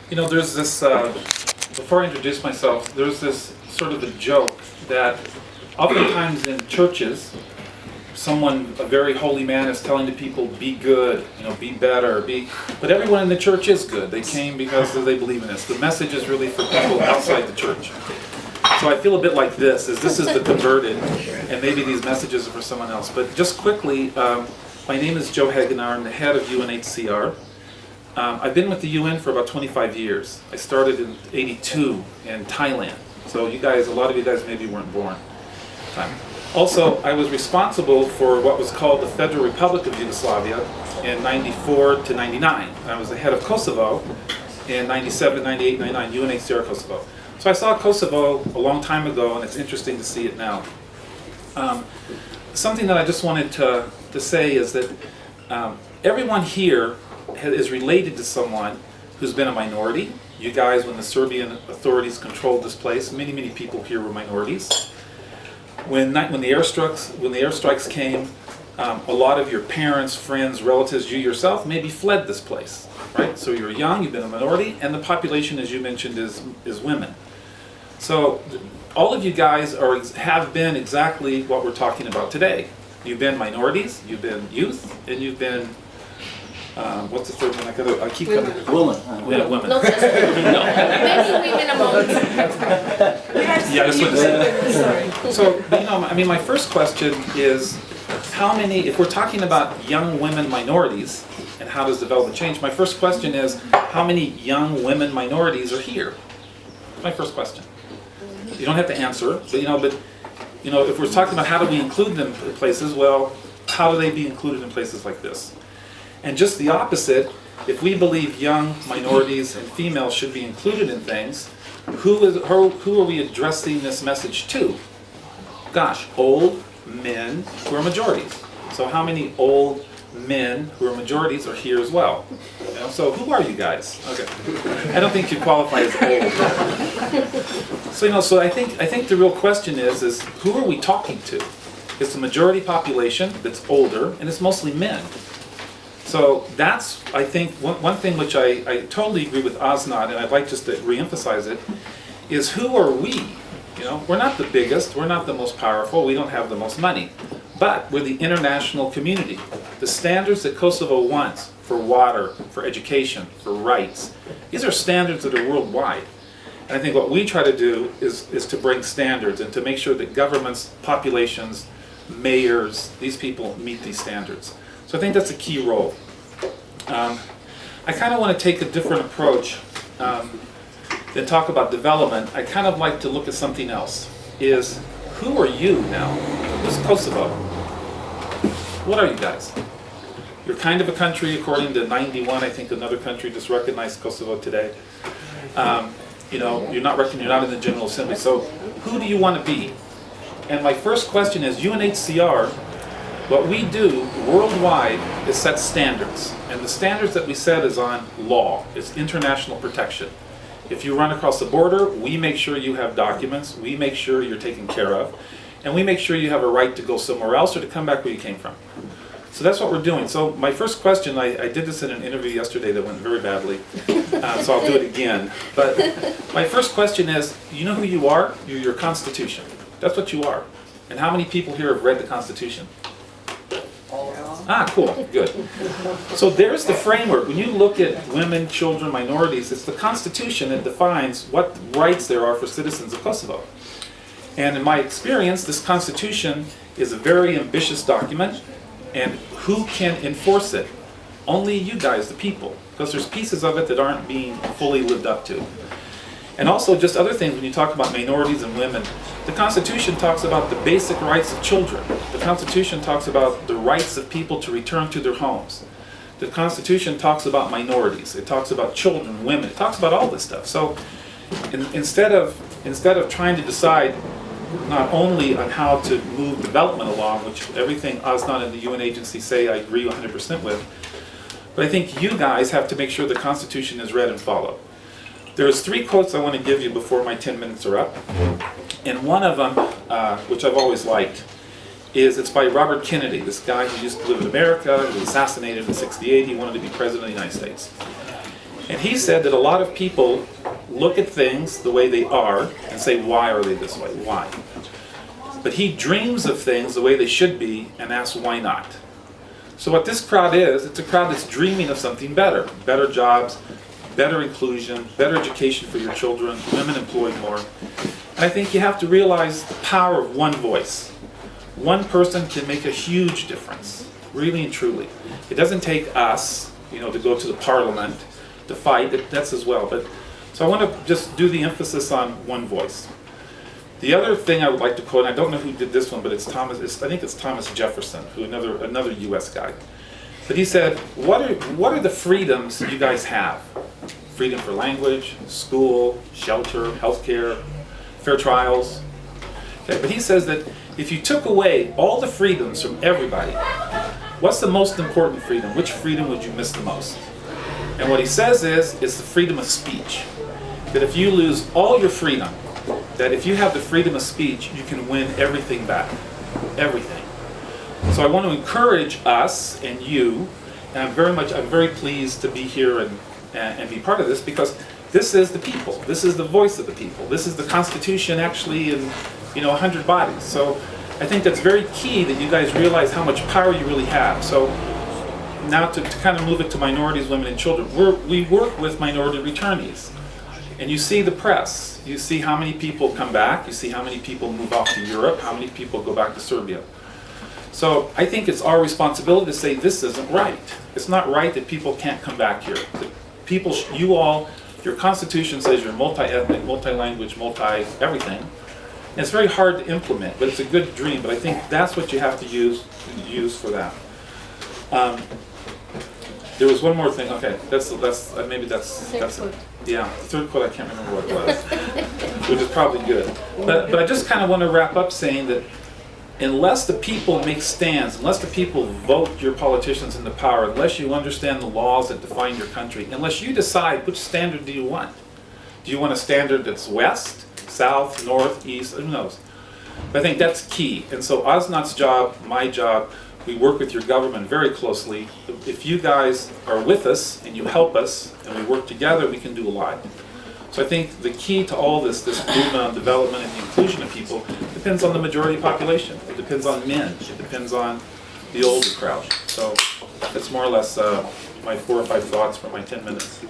You know, there's this, before I introduce myself, there's this sort of a joke that oftentimes in churches, a very holy man is telling the people, be good, be better, but everyone in the church is good. They came because they believe in this. The message is really for people outside the church. So I feel a bit like this is the converted, and maybe these messages are for someone else. But just quickly, my name is Joe Hegenauer. I'm the head of UNHCR. I've been with the UN for about 25 years. I started in '82 in Thailand. So a lot of you guys maybe weren't born. Also, I was responsible for what was called the Federal Republic of Yugoslavia in '94 to '99. I was the head of Kosovo in '97, '98, '99, UNHCR Kosovo. So I saw Kosovo a long time ago, and it's interesting to see it now. Something that I just wanted to say is that everyone here is related to someone who's been a minority. You guys, when the Serbian authorities controlled this place, many people here were minorities. When the airstrikes came, a lot of your parents, friends, relatives, you yourself maybe fled this place, right? So you're young, you've been a minority, and the population, as you mentioned, is women. So all of you guys have been exactly what we're talking about today. You've been minorities, you've been youth, and you've been what's the third one? I keep women. Yeah, women. Not just many women among Yeah, that's what it is. So, my first question is, if we're talking about young women minorities and how does development change, my first question is, how many young women minorities are here? That's my first question. You don't have to answer, but if we're talking about how do we include them in places, well, how do they be included in places like this? And just the opposite, if we believe young minorities and females should be included in things, who are we addressing this message to? Gosh, old men who are majorities. So how many old men who are majorities are here as well? So who are you guys? Okay, I don't think you qualify as old. So I think the real question is who are we talking to? It's the majority population that's older, and it's mostly men. So that's, I think, one thing which I totally agree with Osnod, and I'd like just to reemphasize it, is who are we? We're not the biggest, we're not the most powerful, we don't have the most money, but we're the international community. The standards that Kosovo wants for water, for education, for rights, these are standards that are worldwide. And I think what we try to do is to bring standards and to make sure that governments, populations, mayors, these people meet these standards. So I think that's a key role. I kind of want to take a different approach than talk about development. I kind of like to look at something else. Is who are you now? Who's Kosovo? What are you guys? You're kind of a country, according to 91. I think another country just recognized Kosovo today. You're not in the General Assembly. So who do you want to be? And my first question is UNHCR. What we do worldwide is set standards, and the standards that we set is on law. It's international protection. If you run across the border, we make sure you have documents, we make sure you're taken care of, and we make sure you have a right to go somewhere else or to come back where you came from. So that's what we're doing. So my first question, I did this in an interview yesterday that went very badly, so I'll do it again. But my first question is, you know who you are? You're your Constitution. That's what you are. And how many people here have read the Constitution? Ah, cool, good. So there's the framework. When you look at women, children, minorities, it's the Constitution that defines what rights there are for citizens of Kosovo. And in my experience, this Constitution is a very ambitious document, and who can enforce it? Only you guys, the people, because there's pieces of it that aren't being fully lived up to. And also just other things when you talk about minorities and women. The Constitution talks about the basic rights of children. The Constitution talks about the rights of people to return to their homes. The Constitution talks about minorities. It talks about children, women. It talks about all this stuff. So instead of trying to decide not only on how to move development along, which everything Osnod and the UN agency say I agree 100% with, but I think you guys have to make sure the Constitution is read and followed. There's 3 quotes I want to give you before my 10 minutes are up. And one of them, which I've always liked, it's by Robert Kennedy, this guy who used to live in America, who was assassinated in '68. He wanted to be president of the United States. And he said that a lot of people look at things the way they are and say, why are they this way? Why? But he dreams of things the way they should be and asks, why not? So what this crowd is, it's a crowd that's dreaming of something better. Better jobs, better inclusion, better education for your children, women employed more. And I think you have to realize the power of one voice. One person can make a huge difference, really and truly. It doesn't take us, to go to the parliament to fight. That's as well. But so I want to just do the emphasis on one voice. The other thing I would like to quote, and I don't know who did this one, but I think it's Thomas Jefferson, who another U.S. guy. But he said, what are the freedoms you guys have? Freedom for language, school, shelter, healthcare, fair trials. Okay, but he says that if you took away all the freedoms from everybody, what's the most important freedom? Which freedom would you miss the most? And what he says is, it's the freedom of speech. That if you lose all your freedom, that if you have the freedom of speech, you can win everything back. Everything. So I want to encourage us and you, and I'm very pleased to be here and be part of this, because this is the people. This is the voice of the people. This is the Constitution actually in 100 bodies. So I think that's very key that you guys realize how much power you really have. So now to kind of move it to minorities, women, and children. We work with minority returnees. And you see the press. You see how many people come back. You see how many people move off to Europe, how many people go back to Serbia. So I think it's our responsibility to say this isn't right. It's not right that people can't come back here. The people, your Constitution says you're multi-ethnic, multi-language, multi-everything. And it's very hard to implement, but it's a good dream. But I think that's what you have to use for that. There was one more thing. Okay, that's it. Yeah, the third quote I can't remember what it was, which is probably good. But I just kind of want to wrap up saying that unless the people make stands, unless the people vote your politicians into power, unless you understand the laws that define your country, unless you decide which standard do you want. Do you want a standard that's west, south, north, east? Who knows? But I think that's key. And so Osnat's job, my job, we work with your government very closely. If you guys are with us and you help us and we work together, we can do a lot. So I think the key to all this movement on development and the inclusion of people depends on the majority population. It depends on men. It depends on the older crowd. So that's more or less my 4 or 5 thoughts for my 10 minutes.